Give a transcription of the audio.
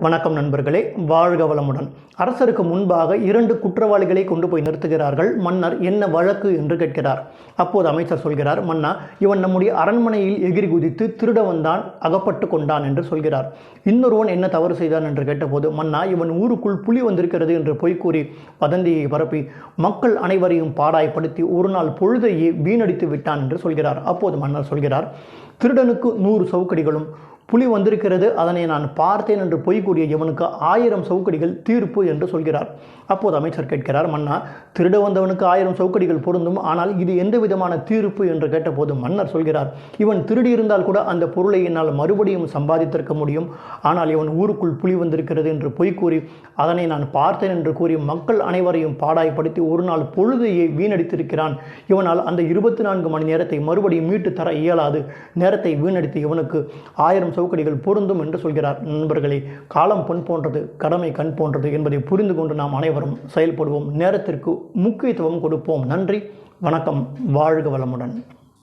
வணக்கம் நண்பர்களே, வாழ்க வளமுடன். அரசருக்கு முன்பாக 2 குற்றவாளிகளை கொண்டு போய் நிறுத்துகிறார்கள். மன்னர் என்ன வழக்கு என்று கேட்கிறார். அப்போது அமைச்சர் சொல்கிறார், மன்னா, இவன் நம்முடைய அரண்மனையில் எகிரி குதித்து திருட வந்தான், அகப்பட்டு கொண்டான் என்று சொல்கிறார். இன்னொருவன் என்ன தவறு செய்தான் என்று கேட்டபோது, மன்னா, இவன் ஊருக்குள் புலி வந்திருக்கிறது என்று பொய்க்கூறி வதந்தியை பரப்பி மக்கள் அனைவரையும் பாடாய்படுத்தி ஒரு நாள் பொழுதையே வீணடித்து விட்டான் என்று சொல்கிறார். அப்போது மன்னர் சொல்கிறார், திருடனுக்கு 100 சவுக்கடிகளும், புலி வந்திருக்கிறது அதனை நான் பார்த்தேன் என்று பொய் கூறிய இவனுக்கு 1000 சவுக்கடிகள் தீர்ப்பு என்று சொல்கிறார். அப்போது அமைச்சர் கேட்கிறார், மன்னா, திருட வந்தவனுக்கு 1000 சவுக்கடிகள் பொருந்தும், ஆனால் இது எந்த விதமான தீர்ப்பு என்று கேட்டபோது மன்னர் சொல்கிறார், இவன் திருடியிருந்தால் கூட அந்த பொருளை என்னால் மறுபடியும் சம்பாதித்திருக்க முடியும். ஆனால் இவன் ஊருக்குள் புலி வந்திருக்கிறது என்று பொய் கூறி அதனை நான் பார்த்தேன் என்று கூறி மக்கள் அனைவரையும் பாடாய்படுத்தி ஒரு நாள் பொழுதையே வீணடித்திருக்கிறான். இவனால் அந்த 24 மணி நேரத்தை மறுபடியும் மீட்டு தர இயலாது. நேரத்தை வீணடித்து இவனுக்கு 1000 சவுக்கடிகள் பொருந்தும் என்று சொல்கிறார். நண்பர்களே, காலம் பொன் போன்றது, கடமை கண் போன்றது என்பதை புரிந்து கொண்டு நாம் அனைவரும் செயல்படுவோம். நேரத்திற்கு முக்கியத்துவம் கொடுப்போம். நன்றி, வணக்கம், வாழ்க வளமுடன்.